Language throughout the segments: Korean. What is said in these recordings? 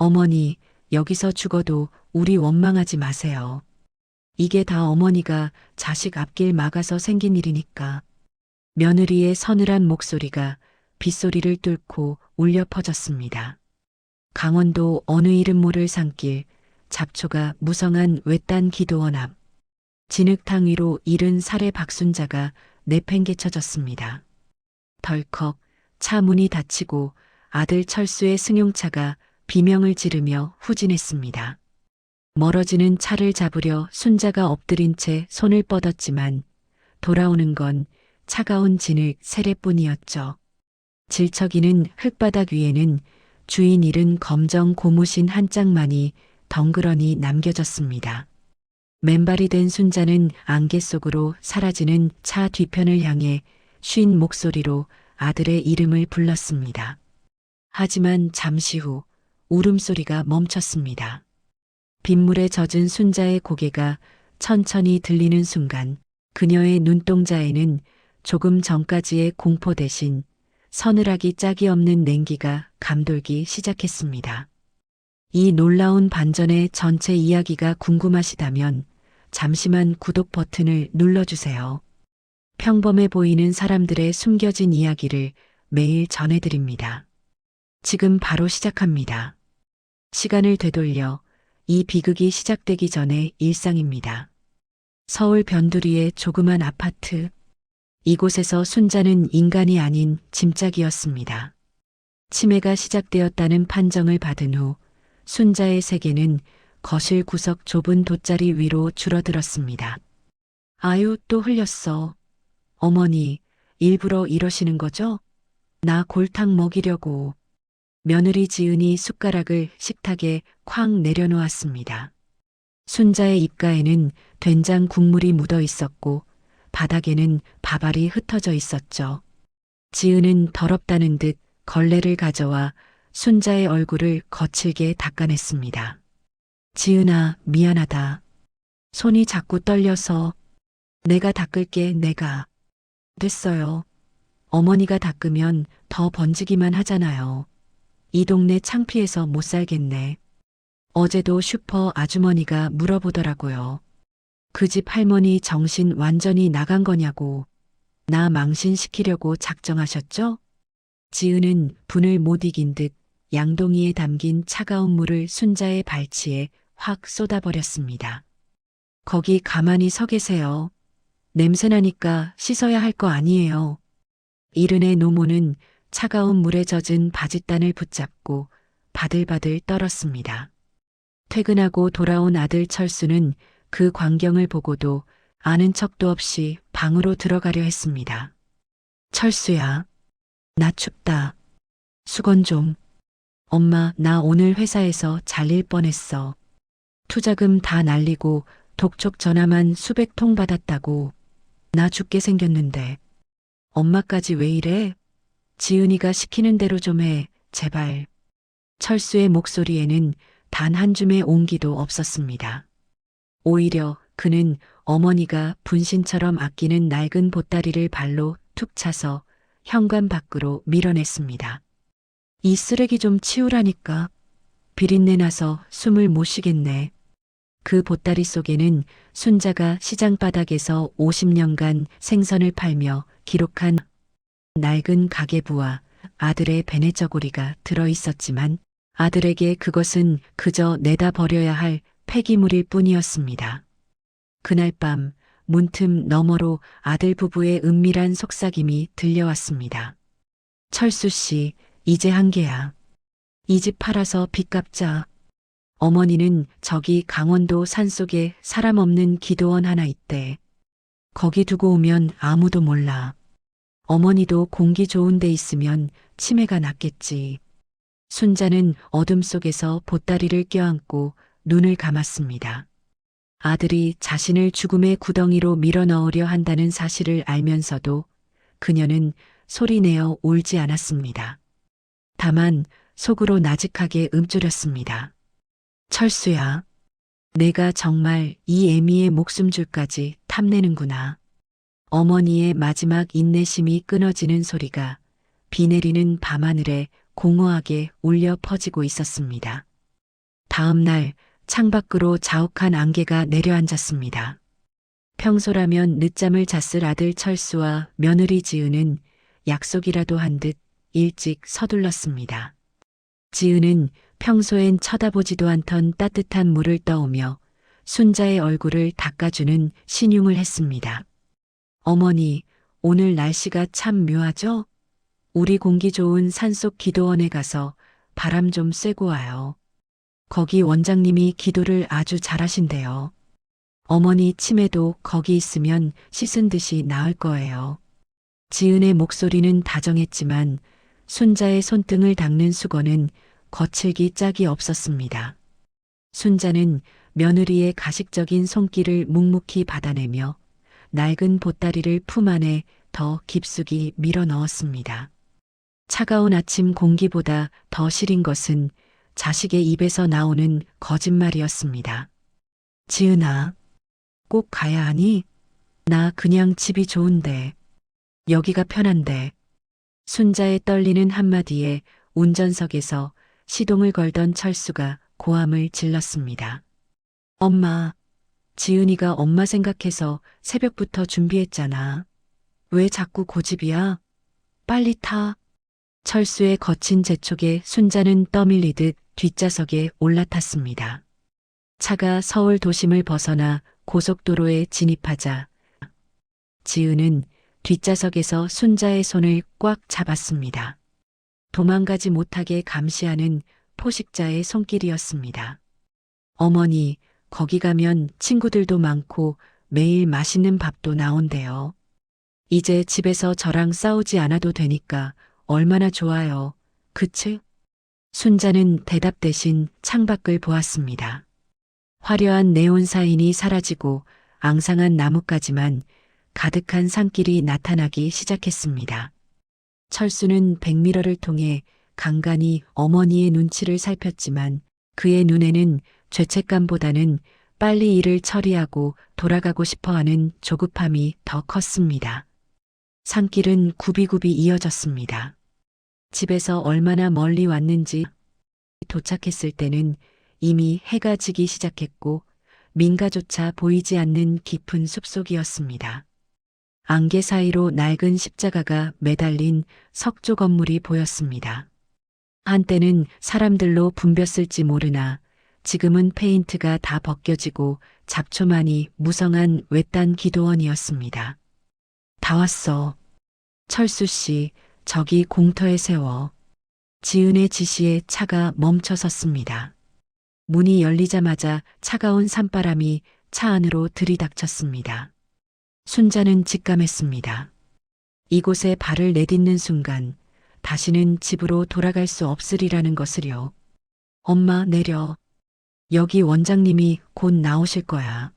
어머니, 여기서 죽어도 우리 원망하지 마세요. 이게 다 어머니가 자식 앞길 막아서 생긴 일이니까. 며느리의 서늘한 목소리가 빗소리를 뚫고 울려 퍼졌습니다. 강원도 어느 이름 모를 산길, 잡초가 무성한 외딴 기도원 앞. 진흙탕 위로 이른 살의 박순자가 내팽개쳐졌습니다. 덜컥 차 문이 닫히고 아들 철수의 승용차가 비명을 지르며 후진했습니다. 멀어지는 차를 잡으려 순자가 엎드린 채 손을 뻗었지만 돌아오는 건 차가운 진흙 세례뿐이었죠. 질척이는 흙바닥 위에는 주인 잃은 검정 고무신 한 짝만이 덩그러니 남겨졌습니다. 맨발이 된 순자는 안개 속으로 사라지는 차 뒤편을 향해 쉰 목소리로 아들의 이름을 불렀습니다. 하지만 잠시 후 울음소리가 멈췄습니다. 빗물에 젖은 순자의 고개가 천천히 들리는 순간 그녀의 눈동자에는 조금 전까지의 공포 대신 서늘하기 짝이 없는 냉기가 감돌기 시작했습니다. 이 놀라운 반전의 전체 이야기가 궁금하시다면 잠시만 구독 버튼을 눌러주세요. 평범해 보이는 사람들의 숨겨진 이야기를 매일 전해드립니다. 지금 바로 시작합니다. 시간을 되돌려 이 비극이 시작되기 전의 일상입니다. 서울 변두리의 조그만 아파트. 이곳에서 순자는 인간이 아닌 짐짝이었습니다. 치매가 시작되었다는 판정을 받은 후 순자의 세계는 거실 구석 좁은 돗자리 위로 줄어들었습니다. 아유, 또 흘렸어. 어머니, 일부러 이러시는 거죠? 나 골탕 먹이려고. 며느리 지은이 숟가락을 식탁에 쾅 내려놓았습니다. 순자의 입가에는 된장 국물이 묻어 있었고 바닥에는 밥알이 흩어져 있었죠. 지은은 더럽다는 듯 걸레를 가져와 순자의 얼굴을 거칠게 닦아냈습니다. 지은아, 미안하다. 손이 자꾸 떨려서. 내가 닦을게, 내가. 됐어요. 어머니가 닦으면 더 번지기만 하잖아요. 이 동네 창피해서 못 살겠네. 어제도 슈퍼 아주머니가 물어보더라고요. 그 집 할머니 정신 완전히 나간 거냐고. 나 망신시키려고 작정하셨죠? 지은은 분을 못 이긴 듯 양동이에 담긴 차가운 물을 순자의 발치에 확 쏟아버렸습니다. 거기 가만히 서 계세요. 냄새나니까 씻어야 할 거 아니에요. 이른의 노모는 차가운 물에 젖은 바짓단을 붙잡고 바들바들 떨었습니다. 퇴근하고 돌아온 아들 철수는 그 광경을 보고도 아는 척도 없이 방으로 들어가려 했습니다. 철수야, 나 춥다. 수건 좀. 엄마, 나 오늘 회사에서 잘릴 뻔했어. 투자금 다 날리고 독촉 전화만 수백 통 받았다고. 나 죽게 생겼는데. 엄마까지 왜 이래? 지은이가 시키는 대로 좀 해, 제발. 철수의 목소리에는 단 한 줌의 온기도 없었습니다. 오히려 그는 어머니가 분신처럼 아끼는 낡은 보따리를 발로 툭 차서 현관 밖으로 밀어냈습니다. 이 쓰레기 좀 치우라니까. 비린내 나서 숨을 못 쉬겠네. 그 보따리 속에는 순자가 시장 바닥에서 50년간 생선을 팔며 기록한 낡은 가계부와 아들의 베네저고리가 들어있었지만 아들에게 그것은 그저 내다 버려야 할 폐기물일 뿐이었습니다. 그날 밤 문틈 너머로 아들 부부의 은밀한 속삭임이 들려왔습니다. 철수 씨, 이제 한계야. 이 집 팔아서 빚 갚자. 어머니는 저기 강원도 산속에 사람 없는 기도원 하나 있대. 거기 두고 오면 아무도 몰라. 어머니도 공기 좋은 데 있으면 치매가 낫겠지. 순자는 어둠 속에서 보따리를 껴안고 눈을 감았습니다. 아들이 자신을 죽음의 구덩이로 밀어넣으려 한다는 사실을 알면서도 그녀는 소리내어 울지 않았습니다. 다만 속으로 나직하게 움츠렸습니다. 철수야, 내가 정말 이 애미의 목숨 줄까지 탐내는구나. 어머니의 마지막 인내심이 끊어지는 소리가 비 내리는 밤하늘에 공허하게 울려 퍼지고 있었습니다. 다음 날 창밖으로 자욱한 안개가 내려앉았습니다. 평소라면 늦잠을 잤을 아들 철수와 며느리 지은은 약속이라도 한 듯 일찍 서둘렀습니다. 지은은 평소엔 쳐다보지도 않던 따뜻한 물을 떠오며 순자의 얼굴을 닦아주는 신용을 했습니다. 어머니, 오늘 날씨가 참 묘하죠? 우리 공기 좋은 산속 기도원에 가서 바람 좀 쐬고 와요. 거기 원장님이 기도를 아주 잘하신대요. 어머니 치매도 거기 있으면 씻은 듯이 나을 거예요. 지은의 목소리는 다정했지만 순자의 손등을 닦는 수건은 거칠기 짝이 없었습니다. 순자는 며느리의 가식적인 손길을 묵묵히 받아내며 낡은 보따리를 품 안에 더 깊숙이 밀어 넣었습니다. 차가운 아침 공기보다 더 시린 것은 자식의 입에서 나오는 거짓말이었습니다. 지은아, 꼭 가야 하니? 나 그냥 집이 좋은데. 여기가 편한데. 순자의 떨리는 한마디에 운전석에서 시동을 걸던 철수가 고함을 질렀습니다. 엄마, 지은이가 엄마 생각해서 새벽부터 준비했잖아. 왜 자꾸 고집이야? 빨리 타. 철수의 거친 재촉에 순자는 떠밀리듯 뒷좌석에 올라탔습니다. 차가 서울 도심을 벗어나 고속도로에 진입하자 지은은 뒷좌석에서 순자의 손을 꽉 잡았습니다. 도망가지 못하게 감시하는 포식자의 손길이었습니다. 어머니, 거기 가면 친구들도 많고 매일 맛있는 밥도 나온대요. 이제 집에서 저랑 싸우지 않아도 되니까 얼마나 좋아요. 그치? 순자는 대답 대신 창밖을 보았습니다. 화려한 네온 사인이 사라지고 앙상한 나뭇가지만 가득한 산길이 나타나기 시작했습니다. 철수는 백미러를 통해 간간히 어머니의 눈치를 살폈지만 그의 눈에는 죄책감보다는 빨리 일을 처리하고 돌아가고 싶어하는 조급함이 더 컸습니다. 산길은 굽이굽이 이어졌습니다. 집에서 얼마나 멀리 왔는지 도착했을 때는 이미 해가 지기 시작했고 민가조차 보이지 않는 깊은 숲속이었습니다. 안개 사이로 낡은 십자가가 매달린 석조 건물이 보였습니다. 한때는 사람들로 붐볐을지 모르나 지금은 페인트가 다 벗겨지고 잡초만이 무성한 외딴 기도원이었습니다. 다 왔어. 철수 씨, 저기 공터에 세워. 지은의 지시에 차가 멈춰 섰습니다. 문이 열리자마자 차가운 산바람이 차 안으로 들이닥쳤습니다. 순자는 직감했습니다. 이곳에 발을 내딛는 순간 다시는 집으로 돌아갈 수 없으리라는 것을요. 엄마, 내려. 여기 원장님이 곧 나오실 거야.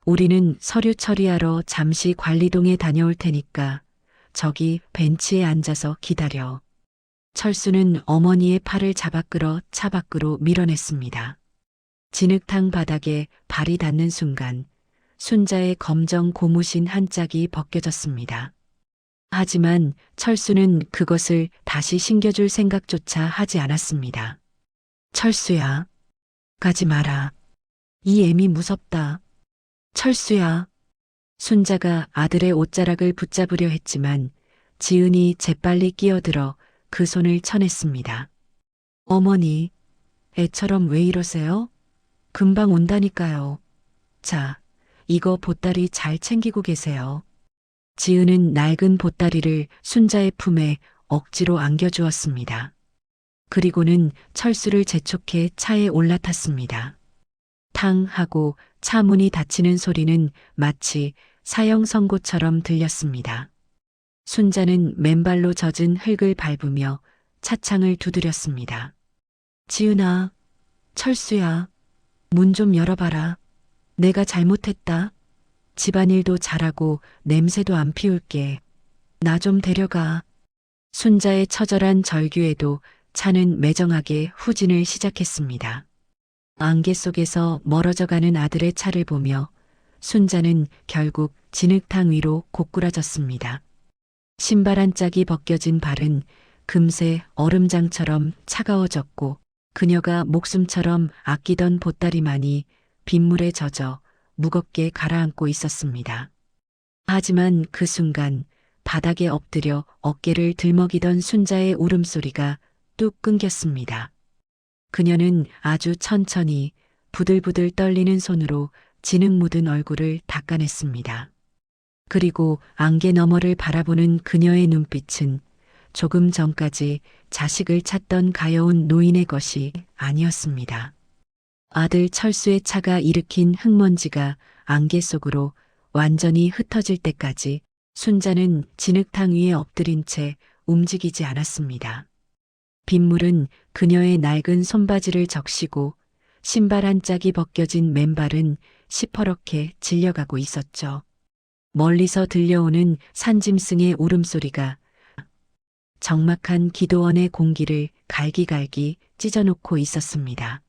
우리는 서류 처리하러 잠시 관리동에 다녀올 테니까 저기 벤치에 앉아서 기다려. 철수는 어머니의 팔을 잡아 끌어 차 밖으로 밀어냈습니다. 진흙탕 바닥에 발이 닿는 순간 순자의 검정 고무신 한 짝이 벗겨졌습니다. 하지만 철수는 그것을 다시 신겨줄 생각조차 하지 않았습니다. 철수야, 가지 마라. 이 애미 무섭다. 철수야. 순자가 아들의 옷자락을 붙잡으려 했지만 지은이 재빨리 끼어들어 그 손을 쳐냈습니다. 어머니, 애처럼 왜 이러세요? 금방 온다니까요. 자, 이거 보따리 잘 챙기고 계세요. 지은은 낡은 보따리를 순자의 품에 억지로 안겨주었습니다. 그리고는 철수를 재촉해 차에 올라탔습니다. 탕 하고 차 문이 닫히는 소리는 마치 사형 선고처럼 들렸습니다. 순자는 맨발로 젖은 흙을 밟으며 차창을 두드렸습니다. 지은아, 철수야, 문 좀 열어봐라. 내가 잘못했다. 집안일도 잘하고 냄새도 안 피울게. 나 좀 데려가. 순자의 처절한 절규에도 차는 매정하게 후진을 시작했습니다. 안개 속에서 멀어져가는 아들의 차를 보며 순자는 결국 진흙탕 위로 고꾸라졌습니다. 신발 한 짝이 벗겨진 발은 금세 얼음장처럼 차가워졌고 그녀가 목숨처럼 아끼던 보따리만이 빗물에 젖어 무겁게 가라앉고 있었습니다. 하지만 그 순간 바닥에 엎드려 어깨를 들먹이던 순자의 울음소리가 뚝 끊겼습니다. 그녀는 아주 천천히 부들부들 떨리는 손으로 진흙 묻은 얼굴을 닦아냈습니다. 그리고 안개 너머를 바라보는 그녀의 눈빛은 조금 전까지 자식을 찾던 가여운 노인의 것이 아니었습니다. 아들 철수의 차가 일으킨 흙먼지가 안개 속으로 완전히 흩어질 때까지 순자는 진흙탕 위에 엎드린 채 움직이지 않았습니다. 빗물은 그녀의 낡은 손바지를 적시고 신발 한 짝이 벗겨진 맨발은 시퍼렇게 질려가고 있었죠. 멀리서 들려오는 산짐승의 울음소리가 적막한 기도원의 공기를 갈기갈기 찢어놓고 있었습니다.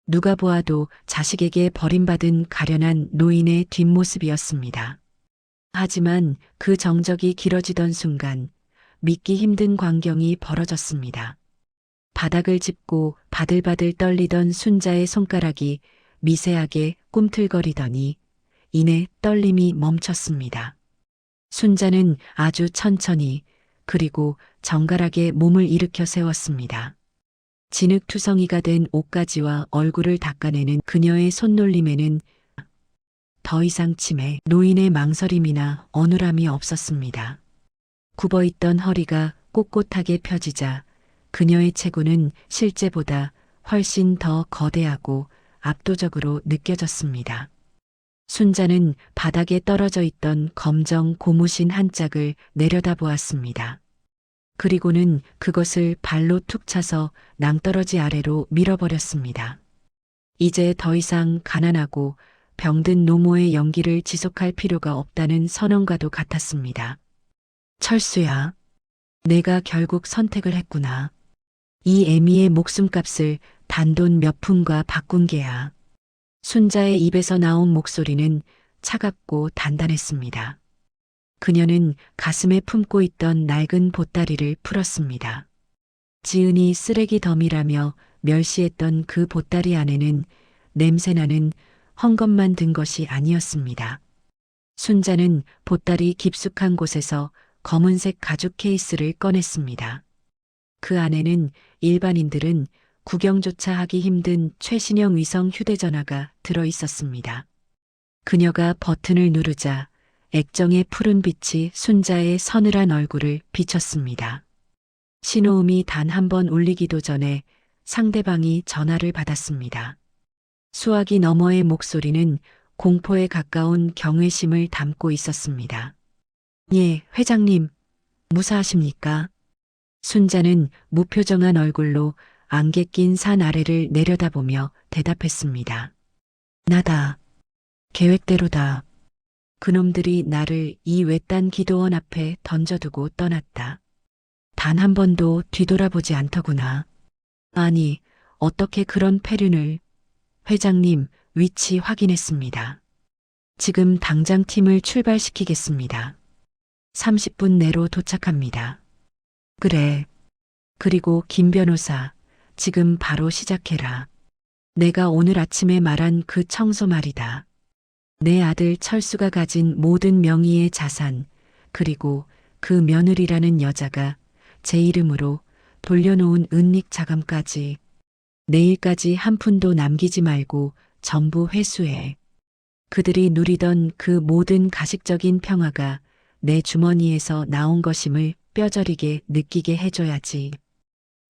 누가 보아도 자식에게 버림받은 가련한 노인의 뒷모습이었습니다. 하지만 그 정적이 길어지던 순간 믿기 힘든 광경이 벌어졌습니다. 바닥을 짚고 바들바들 떨리던 순자의 손가락이 미세하게 꿈틀거리더니 이내 떨림이 멈췄습니다. 순자는 아주 천천히 그리고 정갈하게 몸을 일으켜 세웠습니다. 진흙투성이가 된 옷가지와 얼굴을 닦아내는 그녀의 손놀림에는 더 이상 치매, 노인의 망설임이나 어눌함이 없었습니다. 굽어있던 허리가 꼿꼿하게 펴지자 그녀의 체구는 실제보다 훨씬 더 거대하고 압도적으로 느껴졌습니다. 순자는 바닥에 떨어져 있던 검정 고무신 한 짝을 내려다보았습니다. 그리고는 그것을 발로 툭 차서 낭떠러지 아래로 밀어버렸습니다. 이제 더 이상 가난하고 병든 노모의 연기를 지속할 필요가 없다는 선언과도 같았습니다. 철수야, 내가 결국 선택을 했구나. 이 애미의 목숨값을 단돈 몇 푼과 바꾼 게야. 순자의 입에서 나온 목소리는 차갑고 단단했습니다. 그녀는 가슴에 품고 있던 낡은 보따리를 풀었습니다. 지은이 쓰레기 덤이라며 멸시했던 그 보따리 안에는 냄새나는 헝겊만 든 것이 아니었습니다. 순자는 보따리 깊숙한 곳에서 검은색 가죽 케이스를 꺼냈습니다. 그 안에는 일반인들은 구경조차 하기 힘든 최신형 위성 휴대전화가 들어 있었습니다. 그녀가 버튼을 누르자 액정의 푸른 빛이 순자의 서늘한 얼굴을 비췄습니다. 신호음이 단 한 번 울리기도 전에 상대방이 전화를 받았습니다. 수화기 너머의 목소리는 공포에 가까운 경외심을 담고 있었습니다. 예, 회장님, 무사하십니까? 순자는 무표정한 얼굴로 안개 낀 산 아래를 내려다보며 대답했습니다. 나다. 계획대로다. 그놈들이 나를 이 외딴 기도원 앞에 던져두고 떠났다. 단 한 번도 뒤돌아보지 않더구나. 아니, 어떻게 그런 패륜을... 회장님, 위치 확인했습니다. 지금 당장 팀을 출발시키겠습니다. 30분 내로 도착합니다. 그래. 그리고 김 변호사, 지금 바로 시작해라. 내가 오늘 아침에 말한 그 청소 말이다. 내 아들 철수가 가진 모든 명의의 자산, 그리고 그 며느리라는 여자가 제 이름으로 돌려놓은 은닉 자금까지 내일까지 한 푼도 남기지 말고 전부 회수해. 그들이 누리던 그 모든 가식적인 평화가 내 주머니에서 나온 것임을 뼈저리게 느끼게 해줘야지.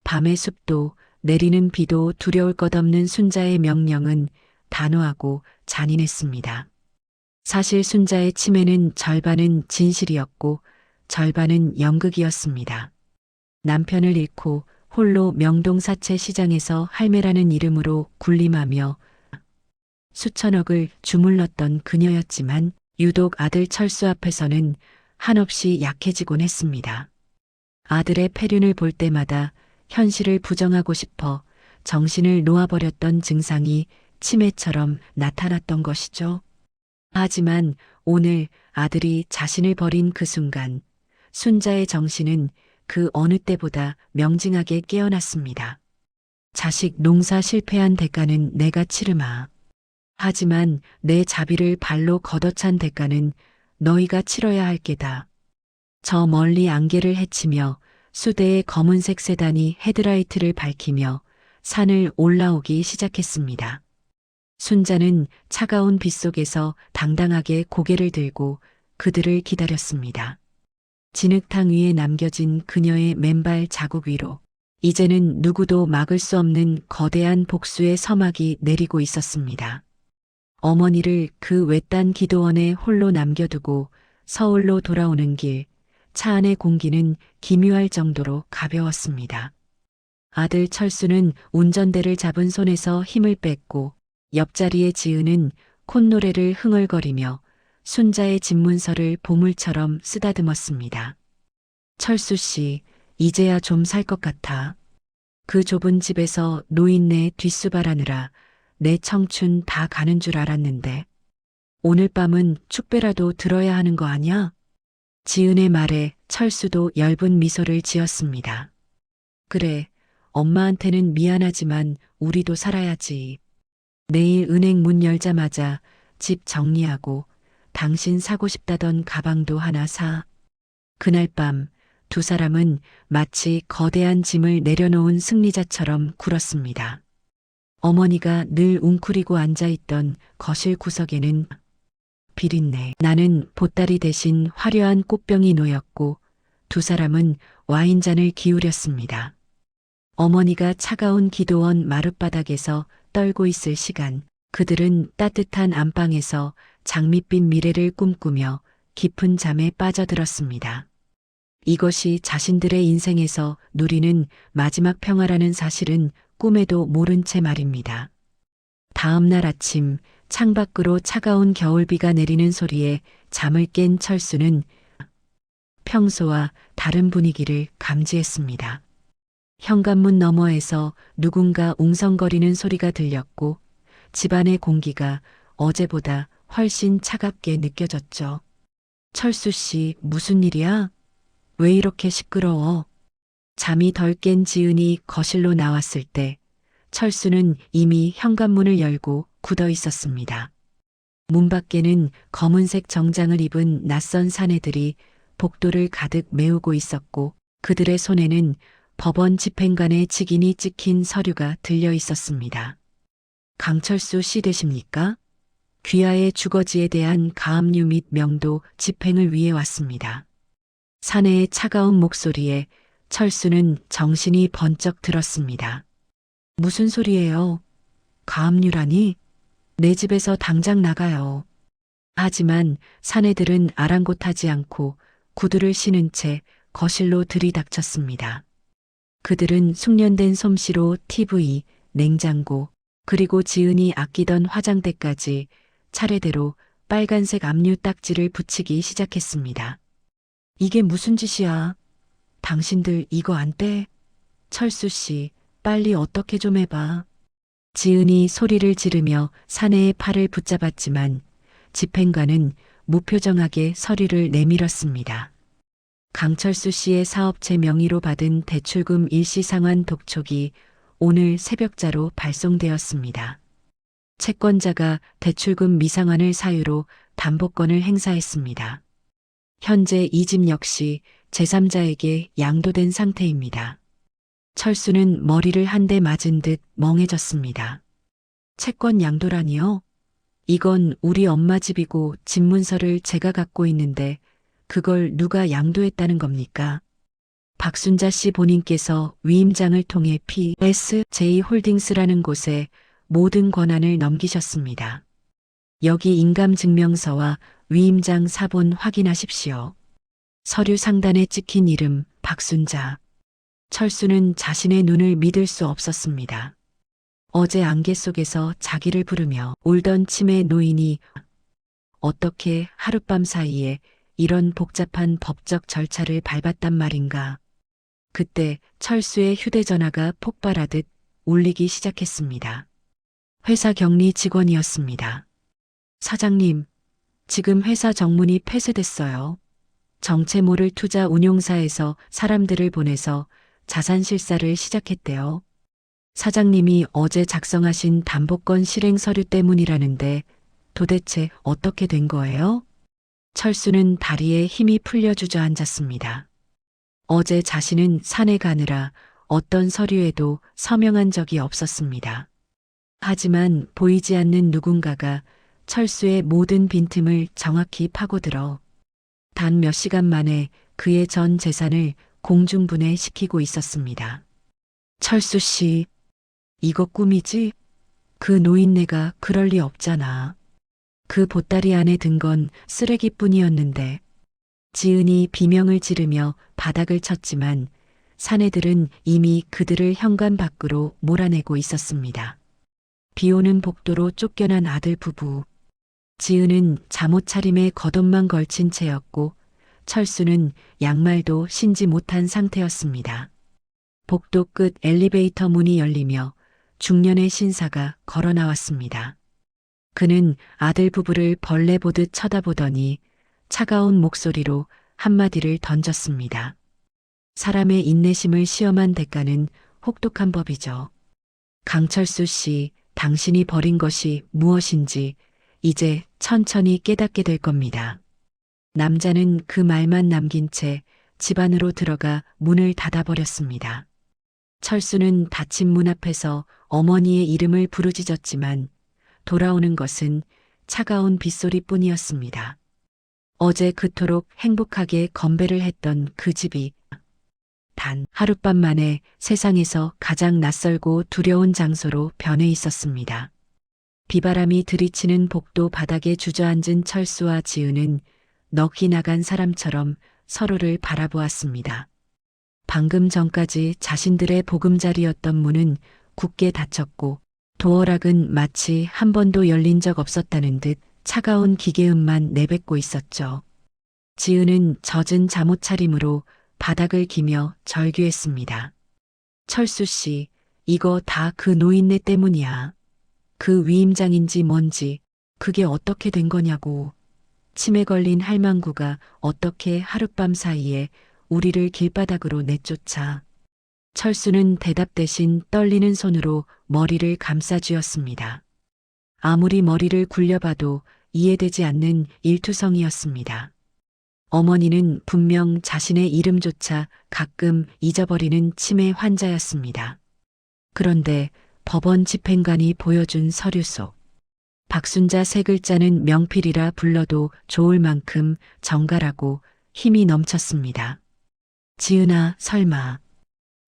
밤의 숲도 내리는 비도 두려울 것 없는 순자의 명령은 단호하고 잔인했습니다. 사실 순자의 치매는 절반은 진실이었고 절반은 연극이었습니다. 남편을 잃고 홀로 명동사채 시장에서 할매라는 이름으로 군림하며 수천억을 주물렀던 그녀였지만 유독 아들 철수 앞에서는 한없이 약해지곤 했습니다. 아들의 패륜을 볼 때마다 현실을 부정하고 싶어 정신을 놓아버렸던 증상이 치매처럼 나타났던 것이죠. 하지만 오늘 아들이 자신을 버린 그 순간 순자의 정신은 그 어느 때보다 명징하게 깨어났습니다. 자식 농사 실패한 대가는 내가 치르마. 하지만 내 자비를 발로 걷어찬 대가는 너희가 치러야 할 게다. 저 멀리 안개를 헤치며 수대의 검은색 세단이 헤드라이트를 밝히며 산을 올라오기 시작했습니다. 순자는 차가운 빛 속에서 당당하게 고개를 들고 그들을 기다렸습니다. 진흙탕 위에 남겨진 그녀의 맨발 자국 위로 이제는 누구도 막을 수 없는 거대한 복수의 서막이 내리고 있었습니다. 어머니를 그 외딴 기도원에 홀로 남겨두고 서울로 돌아오는 길, 차 안의 공기는 기묘할 정도로 가벼웠습니다. 아들 철수는 운전대를 잡은 손에서 힘을 뺐고 옆자리에 지은은 콧노래를 흥얼거리며 순자의 집문서를 보물처럼 쓰다듬었습니다. 철수 씨, 이제야 좀 살 것 같아. 그 좁은 집에서 노인네 뒷수발하느라 내 청춘 다 가는 줄 알았는데 오늘 밤은 축배라도 들어야 하는 거 아냐? 지은의 말에 철수도 엷은 미소를 지었습니다. 그래, 엄마한테는 미안하지만 우리도 살아야지. 내일 은행 문 열자마자 집 정리하고 당신 사고 싶다던 가방도 하나 사. 그날 밤 두 사람은 마치 거대한 짐을 내려놓은 승리자처럼 굴었습니다. 어머니가 늘 웅크리고 앉아있던 거실 구석에는 비린내 나는 보따리 대신 화려한 꽃병이 놓였고 두 사람은 와인잔을 기울였습니다. 어머니가 차가운 기도원 마룻바닥에서 떨고 있을 시간 그들은 따뜻한 안방에서 장밋빛 미래를 꿈꾸며 깊은 잠에 빠져들었습니다. 이것이 자신들의 인생에서 누리는 마지막 평화라는 사실은 꿈에도 모른 채 말입니다. 다음 날 아침 창밖으로 차가운 겨울비가 내리는 소리에 잠을 깬 철수는 평소와 다른 분위기를 감지했습니다. 현관문 너머에서 누군가 웅성거리는 소리가 들렸고 집안의 공기가 어제보다 훨씬 차갑게 느껴졌죠. 철수 씨, 무슨 일이야? 왜 이렇게 시끄러워? 잠이 덜 깬 지은이 거실로 나왔을 때 철수는 이미 현관문을 열고 굳어 있었습니다. 문 밖에는 검은색 정장을 입은 낯선 사내들이 복도를 가득 메우고 있었고 그들의 손에는 법원 집행관의 직인이 찍힌 서류가 들려 있었습니다. 강철수 씨 되십니까? 귀하의 주거지에 대한 가압류 및 명도 집행을 위해 왔습니다. 사내의 차가운 목소리에 철수는 정신이 번쩍 들었습니다. 무슨 소리예요? 가압류라니? 내 집에서 당장 나가요. 하지만 사내들은 아랑곳하지 않고 구두를 신은 채 거실로 들이닥쳤습니다. 그들은 숙련된 솜씨로 TV, 냉장고, 그리고 지은이 아끼던 화장대까지 차례대로 빨간색 압류 딱지를 붙이기 시작했습니다. 이게 무슨 짓이야? 당신들 이거 안 떼? 철수 씨, 빨리 어떻게 좀 해봐. 지은이 소리를 지르며 사내의 팔을 붙잡았지만 집행관은 무표정하게 서류를 내밀었습니다. 강철수 씨의 사업체 명의로 받은 대출금 일시상환 독촉이 오늘 새벽자로 발송되었습니다. 채권자가 대출금 미상환을 사유로 담보권을 행사했습니다. 현재 이 집 역시 제3자에게 양도된 상태입니다. 철수는 머리를 한 대 맞은 듯 멍해졌습니다. 채권 양도라니요? 이건 우리 엄마 집이고 집문서를 제가 갖고 있는데 그걸 누가 양도했다는 겁니까? 박순자 씨 본인께서 위임장을 통해 PSG 홀딩스라는 곳에 모든 권한을 넘기셨습니다. 여기 인감증명서와 위임장 사본 확인하십시오. 서류 상단에 찍힌 이름 박순자. 철수는 자신의 눈을 믿을 수 없었습니다. 어제 안개 속에서 자기를 부르며 울던 치매 노인이 어떻게 하룻밤 사이에 이런 복잡한 법적 절차를 밟았단 말인가. 그때 철수의 휴대전화가 폭발하듯 울리기 시작했습니다. 회사 격리 직원이었습니다. 사장님, 지금 회사 정문이 폐쇄됐어요. 정체 모를 투자 운용사에서 사람들을 보내서 자산 실사를 시작했대요. 사장님이 어제 작성하신 담보권 실행 서류 때문이라는데 도대체 어떻게 된 거예요? 철수는 다리에 힘이 풀려 주저앉았습니다. 어제 자신은 산에 가느라 어떤 서류에도 서명한 적이 없었습니다. 하지만 보이지 않는 누군가가 철수의 모든 빈틈을 정확히 파고들어 단 몇 시간 만에 그의 전 재산을 공중분해시키고 있었습니다. 철수 씨, 이거 꿈이지? 그 노인네가 그럴 리 없잖아. 그 보따리 안에 든 건 쓰레기뿐이었는데. 지은이 비명을 지르며 바닥을 쳤지만 사내들은 이미 그들을 현관 밖으로 몰아내고 있었습니다. 비오는 복도로 쫓겨난 아들 부부. 지은은 잠옷 차림에 겉옷만 걸친 채였고 철수는 양말도 신지 못한 상태였습니다. 복도 끝 엘리베이터 문이 열리며 중년의 신사가 걸어 나왔습니다. 그는 아들 부부를 벌레 보듯 쳐다보더니 차가운 목소리로 한마디를 던졌습니다. 사람의 인내심을 시험한 대가는 혹독한 법이죠. 강철수 씨, 당신이 벌인 것이 무엇인지 이제 천천히 깨닫게 될 겁니다. 남자는 그 말만 남긴 채 집 안으로 들어가 문을 닫아버렸습니다. 철수는 닫힌 문 앞에서 어머니의 이름을 부르짖었지만 돌아오는 것은 차가운 빗소리뿐이었습니다. 어제 그토록 행복하게 건배를 했던 그 집이 단 하룻밤 만에 세상에서 가장 낯설고 두려운 장소로 변해 있었습니다. 비바람이 들이치는 복도 바닥에 주저앉은 철수와 지은은 넋이 나간 사람처럼 서로를 바라보았습니다. 방금 전까지 자신들의 보금자리였던 문은 굳게 닫혔고 도어락은 마치 한 번도 열린 적 없었다는 듯 차가운 기계음만 내뱉고 있었죠. 지은은 젖은 잠옷 차림으로 바닥을 기며 절규했습니다. 철수 씨, 이거 다 그 노인네 때문이야. 그 위임장인지 뭔지 그게 어떻게 된 거냐고. 치매 걸린 할망구가 어떻게 하룻밤 사이에 우리를 길바닥으로 내쫓아. 철수는 대답 대신 떨리는 손으로 머리를 감싸쥐었습니다. 아무리 머리를 굴려봐도 이해되지 않는 일투성이었습니다. 어머니는 분명 자신의 이름조차 가끔 잊어버리는 치매 환자였습니다. 그런데 법원 집행관이 보여준 서류 속 박순자 세 글자는 명필이라 불러도 좋을 만큼 정갈하고 힘이 넘쳤습니다. 지은아,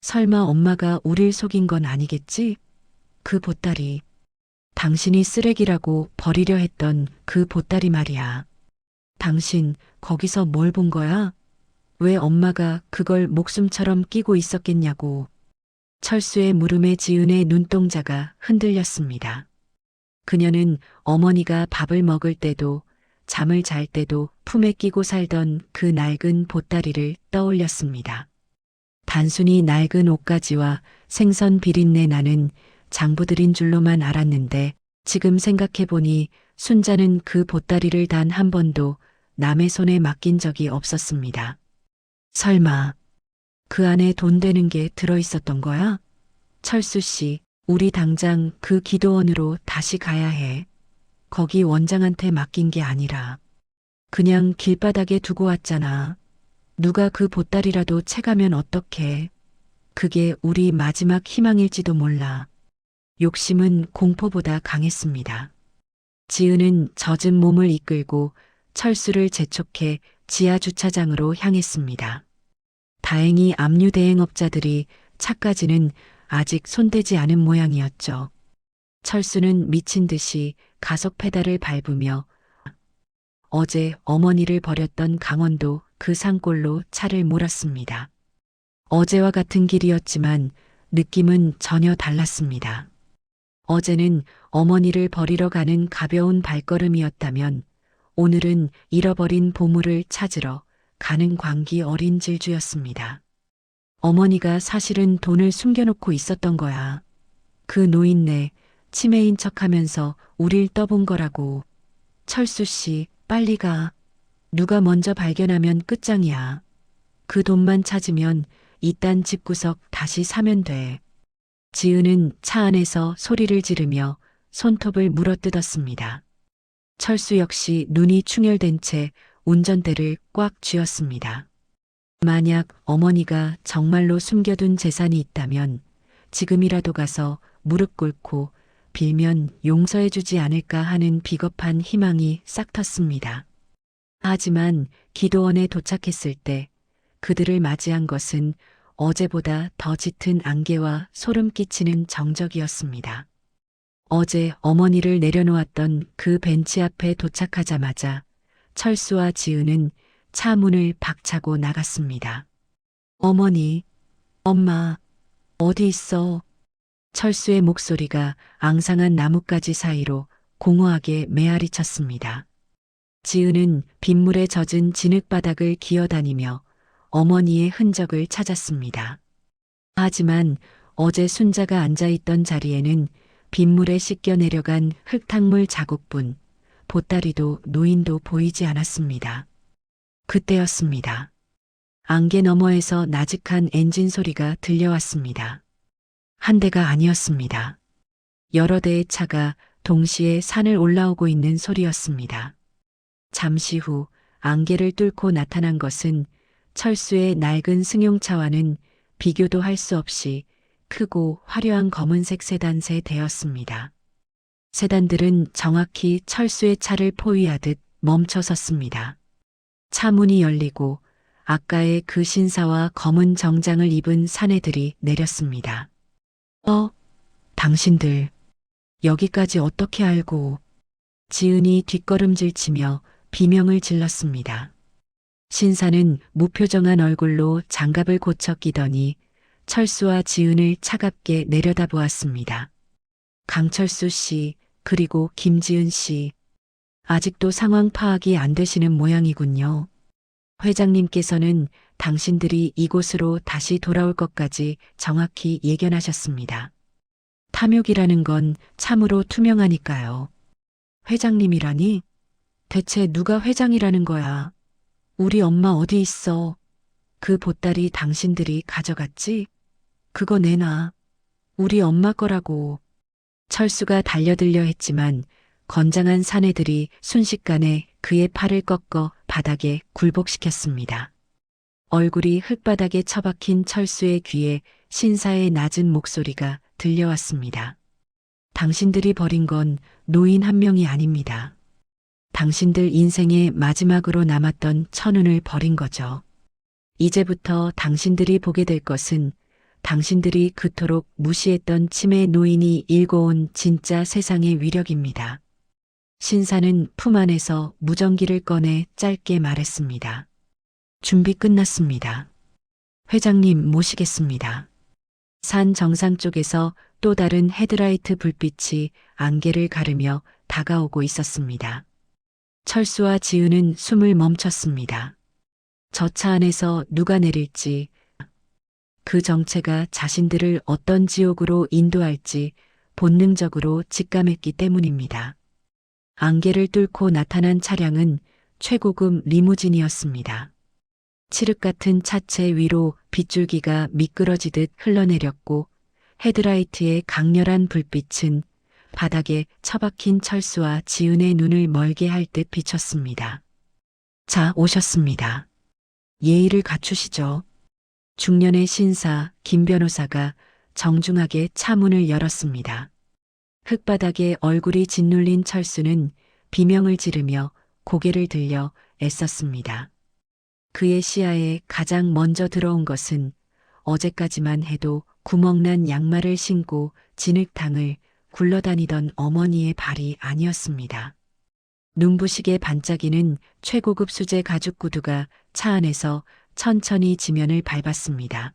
설마 엄마가 우릴 속인 건 아니겠지? 그 보따리, 당신이 쓰레기라고 버리려 했던 그 보따리 말이야. 당신 거기서 뭘 본 거야? 왜 엄마가 그걸 목숨처럼 끼고 있었겠냐고. 철수의 물음에 지은의 눈동자가 흔들렸습니다. 그녀는 어머니가 밥을 먹을 때도 잠을 잘 때도 품에 끼고 살던 그 낡은 보따리를 떠올렸습니다. 단순히 낡은 옷가지와 생선 비린내 나는 장부들인 줄로만 알았는데 지금 생각해보니 순자는 그 보따리를 단 한 번도 남의 손에 맡긴 적이 없었습니다. 설마 그 안에 돈 되는 게 들어있었던 거야? 철수 씨, 우리 당장 그 기도원으로 다시 가야 해. 거기 원장한테 맡긴 게 아니라 그냥 길바닥에 두고 왔잖아. 누가 그 보따리라도 채가면 어떡해. 그게 우리 마지막 희망일지도 몰라. 욕심은 공포보다 강했습니다. 지은은 젖은 몸을 이끌고 철수를 재촉해 지하 주차장으로 향했습니다. 다행히 압류 대행업자들이 차까지는 아직 손대지 않은 모양이었죠. 철수는 미친 듯이 가속 페달을 밟으며 어제 어머니를 버렸던 강원도 그 산골로 차를 몰았습니다. 어제와 같은 길이었지만 느낌은 전혀 달랐습니다. 어제는 어머니를 버리러 가는 가벼운 발걸음이었다면 오늘은 잃어버린 보물을 찾으러 가는 광기 어린 질주였습니다. 어머니가 사실은 돈을 숨겨놓고 있었던 거야. 그 노인네 치매인 척하면서 우릴 떠본 거라고. 철수 씨, 빨리 가. 누가 먼저 발견하면 끝장이야. 그 돈만 찾으면 이딴 집구석 다시 사면 돼. 지은은 차 안에서 소리를 지르며 손톱을 물어뜯었습니다. 철수 역시 눈이 충혈된 채 운전대를 꽉 쥐었습니다. 만약 어머니가 정말로 숨겨둔 재산이 있다면 지금이라도 가서 무릎 꿇고 빌면 용서해주지 않을까 하는 비겁한 희망이 싹 텄습니다. 하지만 기도원에 도착했을 때 그들을 맞이한 것은 어제보다 더 짙은 안개와 소름 끼치는 정적이었습니다. 어제 어머니를 내려놓았던 그 벤치 앞에 도착하자마자 철수와 지은은 차 문을 박차고 나갔습니다. 어머니, 엄마, 어디 있어? 철수의 목소리가 앙상한 나뭇가지 사이로 공허하게 메아리쳤습니다. 지은은 빗물에 젖은 진흙바닥을 기어다니며 어머니의 흔적을 찾았습니다. 하지만 어제 순자가 앉아있던 자리에는 빗물에 씻겨 내려간 흙탕물 자국뿐 보따리도 노인도 보이지 않았습니다. 그때였습니다. 안개 너머에서 나직한 엔진 소리가 들려왔습니다. 한 대가 아니었습니다. 여러 대의 차가 동시에 산을 올라오고 있는 소리였습니다. 잠시 후 안개를 뚫고 나타난 것은 철수의 낡은 승용차와는 비교도 할 수 없이 크고 화려한 검은색 세단 세 대였습니다. 세단들은 정확히 철수의 차를 포위하듯 멈춰 섰습니다. 차 문이 열리고 아까의 그 신사와 검은 정장을 입은 사내들이 내렸습니다. 당신들 여기까지 어떻게 알고? 지은이 뒷걸음질치며 비명을 질렀습니다. 신사는 무표정한 얼굴로 장갑을 고쳐 끼더니 철수와 지은을 차갑게 내려다보았습니다. 강철수 씨, 그리고 김지은 씨, 아직도 상황 파악이 안 되시는 모양이군요. 회장님께서는 당신들이 이곳으로 다시 돌아올 것까지 정확히 예견하셨습니다. 탐욕이라는 건 참으로 투명하니까요. 회장님이라니? 대체 누가 회장이라는 거야? 우리 엄마 어디 있어? 그 보따리 당신들이 가져갔지? 그거 내놔. 우리 엄마 거라고. 철수가 달려들려 했지만 건장한 사내들이 순식간에 그의 팔을 꺾어 바닥에 굴복시켰습니다. 얼굴이 흙바닥에 처박힌 철수의 귀에 신사의 낮은 목소리가 들려왔습니다. 당신들이 버린 건 노인 한 명이 아닙니다. 당신들 인생의 마지막으로 남았던 천운을 버린 거죠. 이제부터 당신들이 보게 될 것은 당신들이 그토록 무시했던 치매 노인이 일궈온 진짜 세상의 위력입니다. 신사는 품 안에서 무전기를 꺼내 짧게 말했습니다. 준비 끝났습니다. 회장님 모시겠습니다. 산 정상 쪽에서 또 다른 헤드라이트 불빛이 안개를 가르며 다가오고 있었습니다. 철수와 지은은 숨을 멈췄습니다. 저 차 안에서 누가 내릴지, 그 정체가 자신들을 어떤 지옥으로 인도할지 본능적으로 직감했기 때문입니다. 안개를 뚫고 나타난 차량은 최고급 리무진이었습니다. 칠흑 같은 차체 위로 빗줄기가 미끄러지듯 흘러내렸고 헤드라이트의 강렬한 불빛은 바닥에 처박힌 철수와 지은의 눈을 멀게 할 듯 비쳤습니다. 자, 오셨습니다. 예의를 갖추시죠. 중년의 신사 김 변호사가 정중하게 차 문을 열었습니다. 흙바닥에 얼굴이 짓눌린 철수는 비명을 지르며 고개를 들려 애썼습니다. 그의 시야에 가장 먼저 들어온 것은 어제까지만 해도 구멍난 양말을 신고 진흙탕을 굴러다니던 어머니의 발이 아니었습니다. 눈부시게 반짝이는 최고급 수제 가죽 구두가 차 안에서 천천히 지면을 밟았습니다.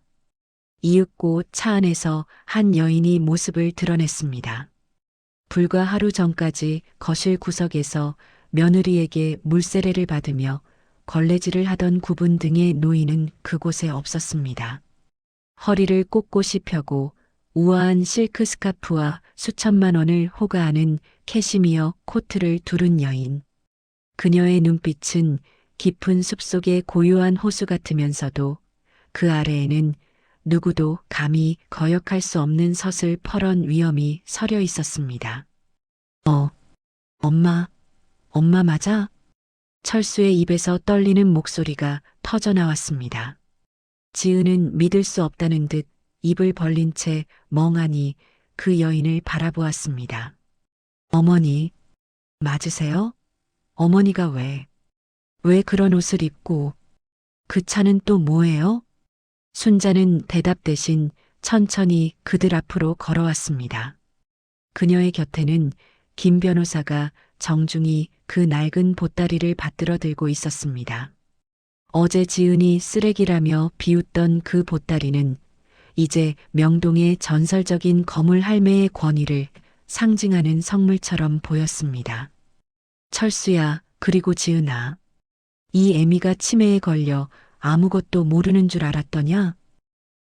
이윽고 차 안에서 한 여인이 모습을 드러냈습니다. 불과 하루 전까지 거실 구석에서 며느리에게 물세례를 받으며 걸레질을 하던 구분 등의 노인은 그곳에 없었습니다. 허리를 꼿꼿이 펴고 우아한 실크 스카프와 수천만 원을 호가하는 캐시미어 코트를 두른 여인. 그녀의 눈빛은 깊은 숲속의 고요한 호수 같으면서도 그 아래에는 누구도 감히 거역할 수 없는 서슬퍼런 위험이 서려 있었습니다. 엄마, 엄마 맞아? 철수의 입에서 떨리는 목소리가 터져 나왔습니다. 지은은 믿을 수 없다는 듯 입을 벌린 채 멍하니 그 여인을 바라보았습니다. 어머니, 맞으세요? 어머니가 왜 그런 옷을 입고, 그 차는 또 뭐예요? 순자는 대답 대신 천천히 그들 앞으로 걸어왔습니다. 그녀의 곁에는 김 변호사가 정중히 그 낡은 보따리를 받들어 들고 있었습니다. 어제 지은이 쓰레기라며 비웃던 그 보따리는 이제 명동의 전설적인 거물 할매의 권위를 상징하는 성물처럼 보였습니다. 철수야, 그리고 지은아. 이 애미가 치매에 걸려 아무것도 모르는 줄 알았더냐?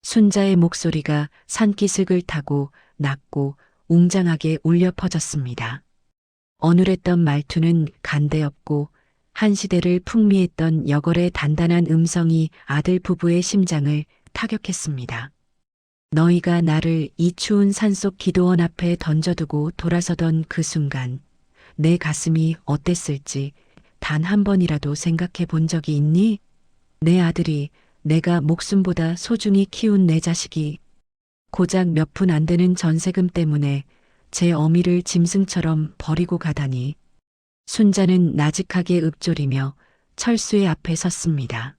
순자의 목소리가 산기슭을 타고 낮고 웅장하게 울려 퍼졌습니다. 어눌했던 말투는 간대였고 한 시대를 풍미했던 여걸의 단단한 음성이 아들 부부의 심장을 타격했습니다. 너희가 나를 이 추운 산속 기도원 앞에 던져두고 돌아서던 그 순간 내 가슴이 어땠을지 단 한 번이라도 생각해 본 적이 있니? 내 아들이, 내가 목숨보다 소중히 키운 내 자식이 고작 몇 푼 안 되는 전세금 때문에 제 어미를 짐승처럼 버리고 가다니. 순자는 나직하게 읊조리며 철수의 앞에 섰습니다.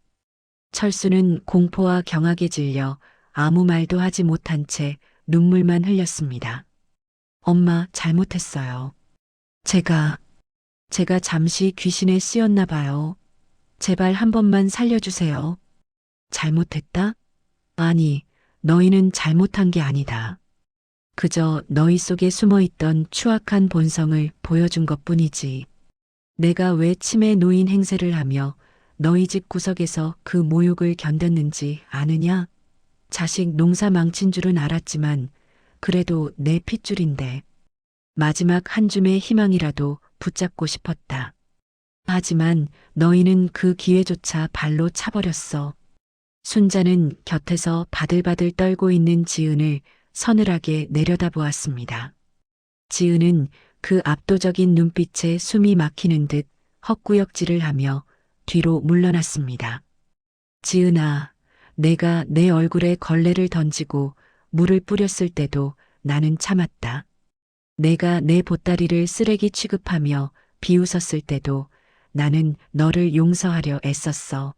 철수는 공포와 경악에 질려 아무 말도 하지 못한 채 눈물만 흘렸습니다. 엄마, 잘못했어요. 제가 잠시 귀신에 씌었나 봐요. 제발 한 번만 살려주세요. 잘못했다? 아니, 너희는 잘못한 게 아니다. 그저 너희 속에 숨어있던 추악한 본성을 보여준 것뿐이지. 내가 왜 치매 노인 행세를 하며 너희 집 구석에서 그 모욕을 견뎠는지 아느냐? 자식 농사 망친 줄은 알았지만 그래도 내 핏줄인데 마지막 한 줌의 희망이라도 붙잡고 싶었다. 하지만 너희는 그 기회조차 발로 차버렸어. 순자는 곁에서 바들바들 떨고 있는 지은을 서늘하게 내려다보았습니다. 지은은 그 압도적인 눈빛에 숨이 막히는 듯 헛구역질을 하며 뒤로 물러났습니다. 지은아, 내가 내 얼굴에 걸레를 던지고 물을 뿌렸을 때도 나는 참았다. 내가 내 보따리를 쓰레기 취급하며 비웃었을 때도 나는 너를 용서하려 애썼어.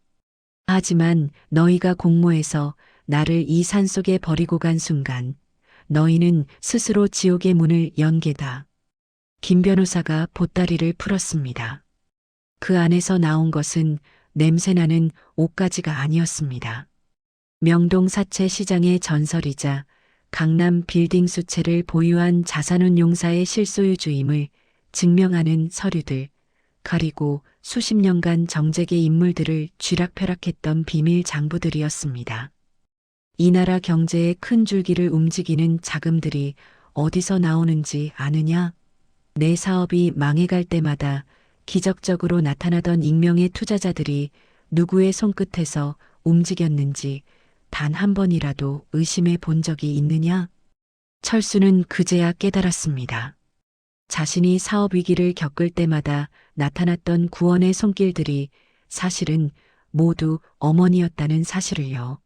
하지만 너희가 공모해서 나를 이 산속에 버리고 간 순간 너희는 스스로 지옥의 문을 연 게다. 김 변호사가 보따리를 풀었습니다. 그 안에서 나온 것은 냄새나는 옷가지가 아니었습니다. 명동 사채 시장의 전설이자 강남 빌딩 수채를 보유한 자산운용사의 실소유주임을 증명하는 서류들, 그리고 수십 년간 정재계 인물들을 쥐락펴락했던 비밀 장부들이었습니다. 이 나라 경제의 큰 줄기를 움직이는 자금들이 어디서 나오는지 아느냐? 내 사업이 망해갈 때마다 기적적으로 나타나던 익명의 투자자들이 누구의 손끝에서 움직였는지 단 한 번이라도 의심해 본 적이 있느냐? 철수는 그제야 깨달았습니다. 자신이 사업 위기를 겪을 때마다 나타났던 구원의 손길들이 사실은 모두 어머니였다는 사실을요.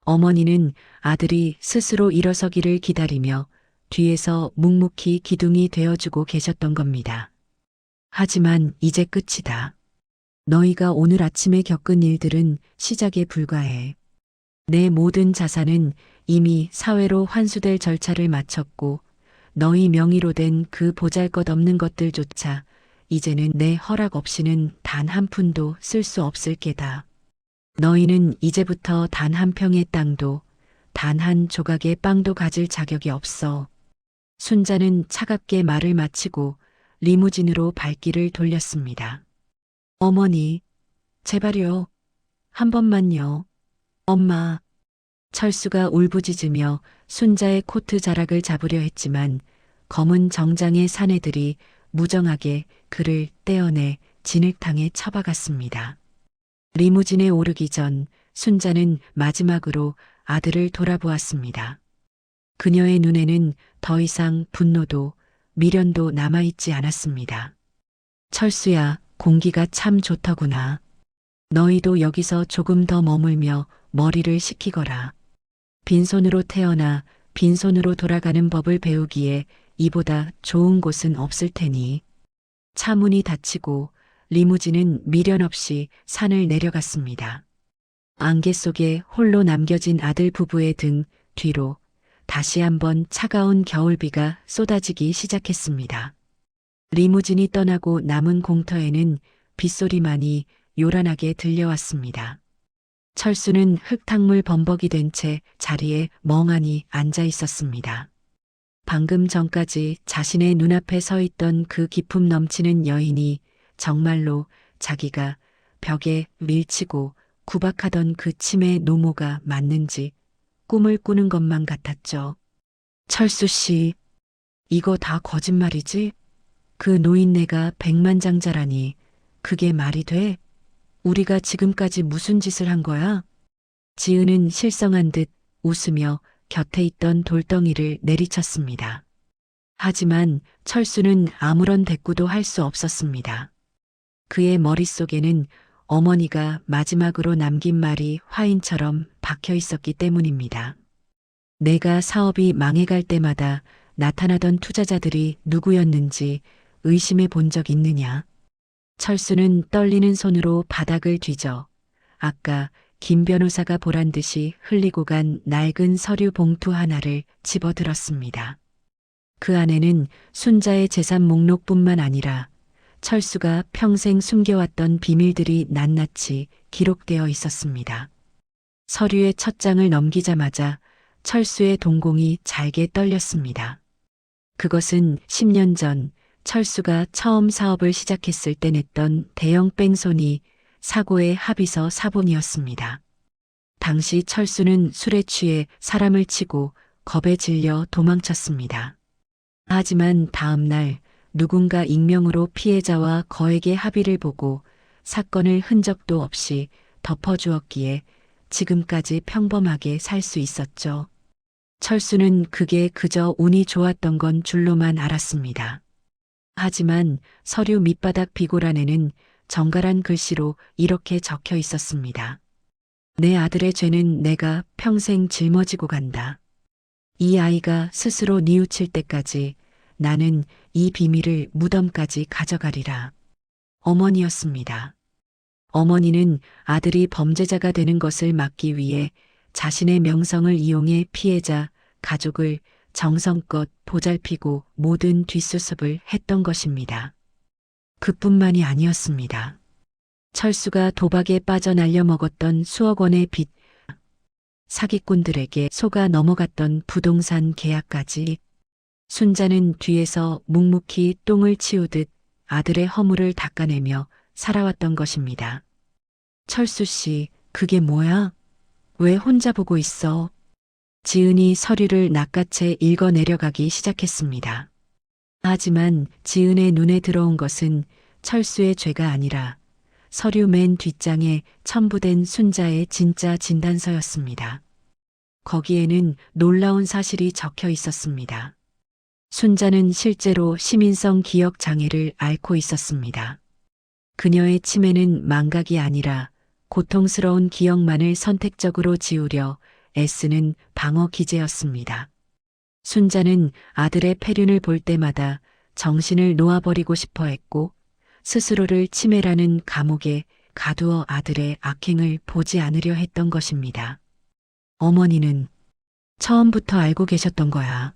어머니는 아들이 스스로 일어서기를 기다리며 뒤에서 묵묵히 기둥이 되어주고 계셨던 겁니다. 하지만 이제 끝이다. 너희가 오늘 아침에 겪은 일들은 시작에 불과해. 내 모든 자산은 이미 사회로 환수될 절차를 마쳤고 너희 명의로 된 그 보잘것없는 것들조차 이제는 내 허락 없이는 단 한 푼도 쓸 수 없을 게다. 너희는 이제부터 단 한 평의 땅도 단 한 조각의 빵도 가질 자격이 없어. 순자는 차갑게 말을 마치고 리무진으로 발길을 돌렸습니다. 어머니, 제발요. 한 번만요. 엄마. 철수가 울부짖으며 순자의 코트 자락을 잡으려 했지만 검은 정장의 사내들이 무정하게 그를 떼어내 진흙탕에 처박았습니다. 리무진에 오르기 전 순자는 마지막으로 아들을 돌아보았습니다. 그녀의 눈에는 더 이상 분노도 미련도 남아있지 않았습니다. 철수야, 공기가 참 좋더구나. 너희도 여기서 조금 더 머물며 머리를 식히거라. 빈손으로 태어나 빈손으로 돌아가는 법을 배우기에 이보다 좋은 곳은 없을 테니. 차 문이 닫히고 리무진은 미련 없이 산을 내려갔습니다. 안개 속에 홀로 남겨진 아들 부부의 등 뒤로 다시 한번 차가운 겨울비가 쏟아지기 시작했습니다. 리무진이 떠나고 남은 공터에는 빗소리만이 요란하게 들려왔습니다. 철수는 흙탕물 범벅이 된 채 자리에 멍하니 앉아 있었습니다. 방금 전까지 자신의 눈앞에 서 있던 그 기품 넘치는 여인이 정말로 자기가 벽에 밀치고 구박하던 그 치매 노모가 맞는지 꿈을 꾸는 것만 같았죠. 철수 씨, 이거 다 거짓말이지? 그 노인네가 백만장자라니 그게 말이 돼? 우리가 지금까지 무슨 짓을 한 거야? 지은은 실성한 듯 웃으며 곁에 있던 돌덩이를 내리쳤습니다. 하지만 철수는 아무런 대꾸도 할 수 없었습니다. 그의 머릿속에는 어머니가 마지막으로 남긴 말이 화인처럼 박혀 있었기 때문입니다. 내가 사업이 망해갈 때마다 나타나던 투자자들이 누구였는지 의심해 본 적 있느냐? 철수는 떨리는 손으로 바닥을 뒤져 아까 김 변호사가 보란 듯이 흘리고 간 낡은 서류 봉투 하나를 집어들었습니다. 그 안에는 순자의 재산 목록뿐만 아니라 철수가 평생 숨겨왔던 비밀들이 낱낱이 기록되어 있었습니다. 서류의 첫 장을 넘기자마자 철수의 동공이 잘게 떨렸습니다. 그것은 10년 전 철수가 처음 사업을 시작했을 때 냈던 대형 뺑소니 사고의 합의서 사본이었습니다. 당시 철수는 술에 취해 사람을 치고 겁에 질려 도망쳤습니다. 하지만 다음 날 누군가 익명으로 피해자와 거액의 합의를 보고 사건을 흔적도 없이 덮어주었기에 지금까지 평범하게 살 수 있었죠. 철수는 그게 그저 운이 좋았던 건 줄로만 알았습니다. 하지만 서류 밑바닥 비고란에는 정갈한 글씨로 이렇게 적혀 있었습니다. 내 아들의 죄는 내가 평생 짊어지고 간다. 이 아이가 스스로 뉘우칠 때까지 나는 이 비밀을 무덤까지 가져가리라. 어머니였습니다. 어머니는 아들이 범죄자가 되는 것을 막기 위해 자신의 명성을 이용해 피해자, 가족을 정성껏 보살피고 모든 뒷수습을 했던 것입니다. 그뿐만이 아니었습니다. 철수가 도박에 빠져 날려먹었던 수억 원의 빚, 사기꾼들에게 속아 넘어갔던 부동산 계약까지 순자는 뒤에서 묵묵히 똥을 치우듯 아들의 허물을 닦아내며 살아왔던 것입니다. 철수 씨, 그게 뭐야? 왜 혼자 보고 있어? 지은이 서류를 낚아채 읽어 내려가기 시작했습니다. 하지만 지은의 눈에 들어온 것은 철수의 죄가 아니라 서류 맨 뒷장에 첨부된 순자의 진짜 진단서였습니다. 거기에는 놀라운 사실이 적혀 있었습니다. 순자는 실제로 시민성 기억 장애를 앓고 있었습니다. 그녀의 치매는 망각이 아니라 고통스러운 기억만을 선택적으로 지우려 애쓰는 방어 기제였습니다. 순자는 아들의 폐륜을 볼 때마다 정신을 놓아버리고 싶어 했고 스스로를 치매라는 감옥에 가두어 아들의 악행을 보지 않으려 했던 것입니다. 어머니는 처음부터 알고 계셨던 거야.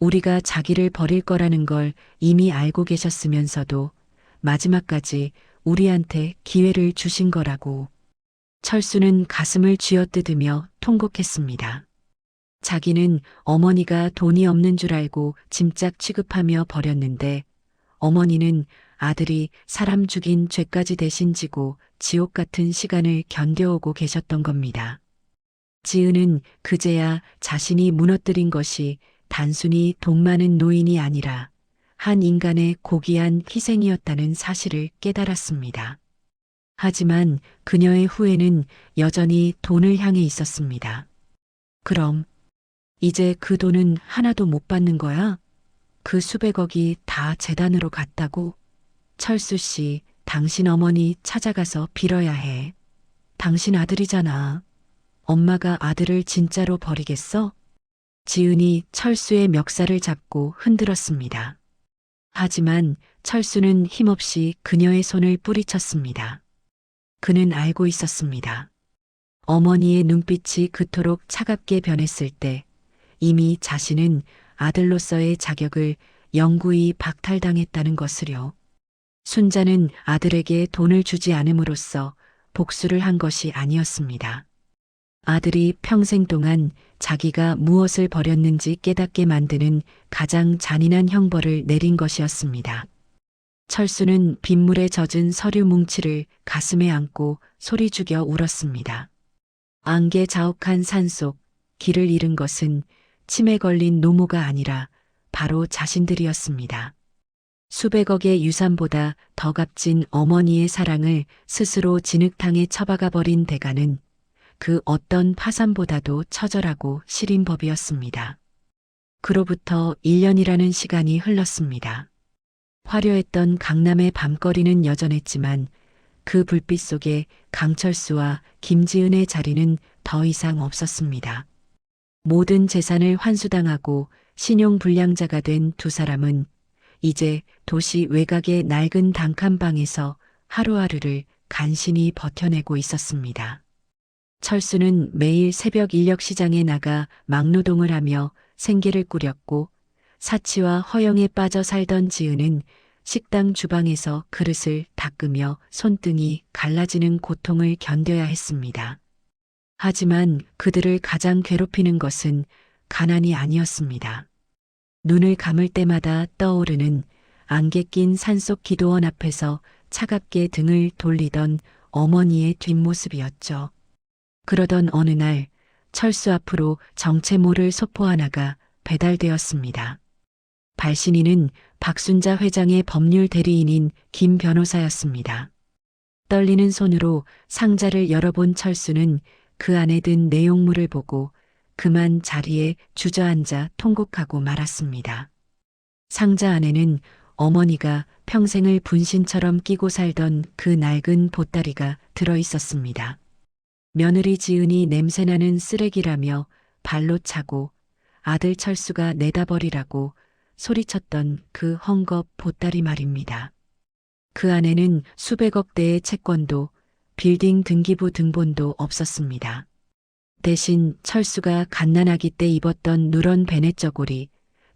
우리가 자기를 버릴 거라는 걸 이미 알고 계셨으면서도 마지막까지 우리한테 기회를 주신 거라고. 철수는 가슴을 쥐어뜯으며 통곡했습니다. 자기는 어머니가 돈이 없는 줄 알고 짐짝 취급하며 버렸는데 어머니는 아들이 사람 죽인 죄까지 대신 지고 지옥 같은 시간을 견뎌오고 계셨던 겁니다. 지은은 그제야 자신이 무너뜨린 것이 단순히 돈 많은 노인이 아니라 한 인간의 고귀한 희생이었다는 사실을 깨달았습니다. 하지만 그녀의 후회는 여전히 돈을 향해 있었습니다. 그럼 이제 그 돈은 하나도 못 받는 거야? 그 수백억이 다 재단으로 갔다고? 철수 씨, 당신 어머니 찾아가서 빌어야 해. 당신 아들이잖아. 엄마가 아들을 진짜로 버리겠어? 지은이 철수의 멱살을 잡고 흔들었습니다. 하지만 철수는 힘없이 그녀의 손을 뿌리쳤습니다. 그는 알고 있었습니다. 어머니의 눈빛이 그토록 차갑게 변했을 때 이미 자신은 아들로서의 자격을 영구히 박탈당했다는 것을요. 순자는 아들에게 돈을 주지 않음으로써 복수를 한 것이 아니었습니다. 아들이 평생 동안 자기가 무엇을 버렸는지 깨닫게 만드는 가장 잔인한 형벌을 내린 것이었습니다. 철수는 빗물에 젖은 서류 뭉치를 가슴에 안고 소리 죽여 울었습니다. 안개 자욱한 산속 길을 잃은 것은 치매 걸린 노모가 아니라 바로 자신들이었습니다. 수백억의 유산보다 더 값진 어머니의 사랑을 스스로 진흙탕에 처박아 버린 대가는 그 어떤 파산보다도 처절하고 시린 법이었습니다. 그로부터 1년이라는 시간이 흘렀습니다. 화려했던 강남의 밤거리는 여전했지만 그 불빛 속에 강철수와 김지은의 자리는 더 이상 없었습니다. 모든 재산을 환수당하고 신용불량자가 된 두 사람은 이제 도시 외곽의 낡은 단칸방에서 하루하루를 간신히 버텨내고 있었습니다. 철수는 매일 새벽 인력시장에 나가 막노동을 하며 생계를 꾸렸고 사치와 허영에 빠져 살던 지은은 식당 주방에서 그릇을 닦으며 손등이 갈라지는 고통을 견뎌야 했습니다. 하지만 그들을 가장 괴롭히는 것은 가난이 아니었습니다. 눈을 감을 때마다 떠오르는 안개 낀 산속 기도원 앞에서 차갑게 등을 돌리던 어머니의 뒷모습이었죠. 그러던 어느 날 철수 앞으로 정체 모를 소포 하나가 배달되었습니다. 발신인은 박순자 회장의 법률 대리인인 김 변호사였습니다. 떨리는 손으로 상자를 열어본 철수는 그 안에 든 내용물을 보고 그만 자리에 주저앉아 통곡하고 말았습니다. 상자 안에는 어머니가 평생을 분신처럼 끼고 살던 그 낡은 보따리가 들어 있었습니다. 며느리 지은이 냄새나는 쓰레기라며 발로 차고 아들 철수가 내다 버리라고 소리쳤던 그 헝겊 보따리 말입니다. 그 안에는 수백억대의 채권도 빌딩 등기부 등본도 없었습니다. 대신 철수가 갓난아기 때 입었던 누런 베넷 저고리,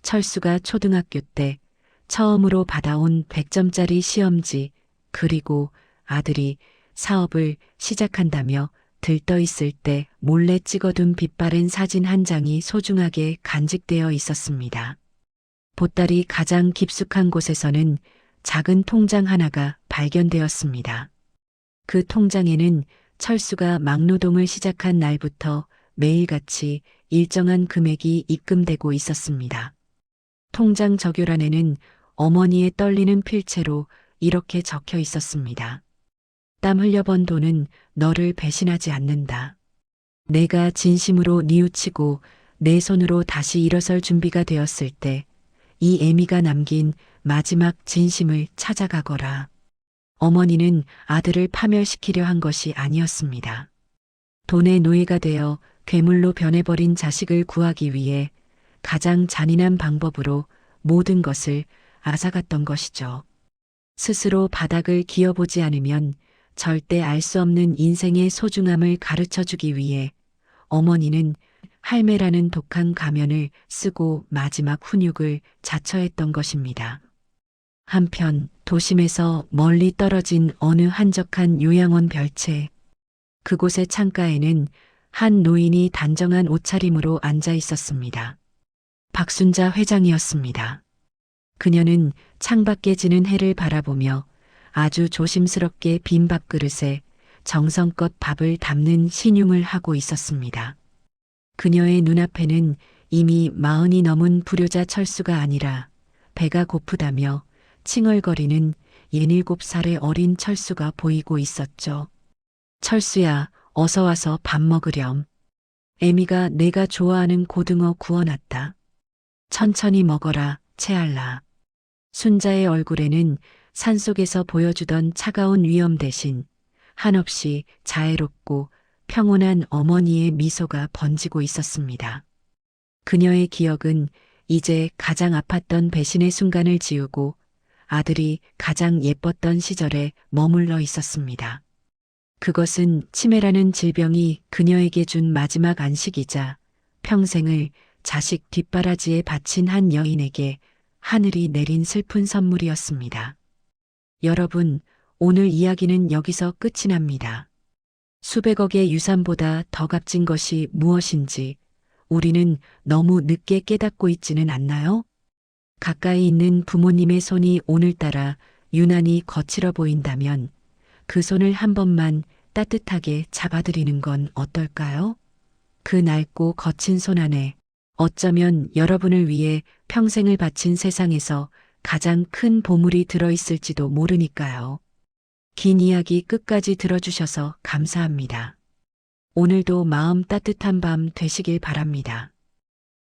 철수가 초등학교 때 처음으로 받아온 100점짜리 시험지, 그리고 아들이 사업을 시작한다며 들떠 있을 때 몰래 찍어둔 빛바랜 사진 한 장이 소중하게 간직되어 있었습니다. 보따리 가장 깊숙한 곳에서는 작은 통장 하나가 발견되었습니다. 그 통장에는 철수가 막노동을 시작한 날부터 매일같이 일정한 금액이 입금되고 있었습니다. 통장 적요란에는 어머니의 떨리는 필체로 이렇게 적혀 있었습니다. 땀 흘려 번 돈은 너를 배신하지 않는다. 내가 진심으로 뉘우치고 내 손으로 다시 일어설 준비가 되었을 때 이 애미가 남긴 마지막 진심을 찾아가거라. 어머니는 아들을 파멸시키려 한 것이 아니었습니다. 돈의 노예가 되어 괴물로 변해버린 자식을 구하기 위해 가장 잔인한 방법으로 모든 것을 앗아갔던 것이죠. 스스로 바닥을 기어보지 않으면 절대 알 수 없는 인생의 소중함을 가르쳐주기 위해 어머니는 할매라는 독한 가면을 쓰고 마지막 훈육을 자처했던 것입니다. 한편 도심에서 멀리 떨어진 어느 한적한 요양원 별채, 그곳의 창가에는 한 노인이 단정한 옷차림으로 앉아 있었습니다. 박순자 회장이었습니다. 그녀는 창밖에 지는 해를 바라보며 아주 조심스럽게 빈 밥그릇에 정성껏 밥을 담는 신용을 하고 있었습니다. 그녀의 눈앞에는 이미 40이 넘은 불효자 철수가 아니라 배가 고프다며 칭얼거리는 17살의 어린 철수가 보이고 있었죠. 철수야, 어서 와서 밥 먹으렴. 에미가 내가 좋아하는 고등어 구워놨다. 천천히 먹어라, 채알라. 순자의 얼굴에는 산속에서 보여주던 차가운 위험 대신 한없이 자애롭고 평온한 어머니의 미소가 번지고 있었습니다. 그녀의 기억은 이제 가장 아팠던 배신의 순간을 지우고 아들이 가장 예뻤던 시절에 머물러 있었습니다. 그것은 치매라는 질병이 그녀에게 준 마지막 안식이자 평생을 자식 뒷바라지에 바친 한 여인에게 하늘이 내린 슬픈 선물이었습니다. 여러분, 오늘 이야기는 여기서 끝이 납니다. 수백억의 유산보다 더 값진 것이 무엇인지 우리는 너무 늦게 깨닫고 있지는 않나요? 가까이 있는 부모님의 손이 오늘따라 유난히 거칠어 보인다면 그 손을 한 번만 따뜻하게 잡아드리는 건 어떨까요? 그 낡고 거친 손 안에 어쩌면 여러분을 위해 평생을 바친 세상에서 가장 큰 보물이 들어있을지도 모르니까요. 긴 이야기 끝까지 들어주셔서 감사합니다. 오늘도 마음 따뜻한 밤 되시길 바랍니다.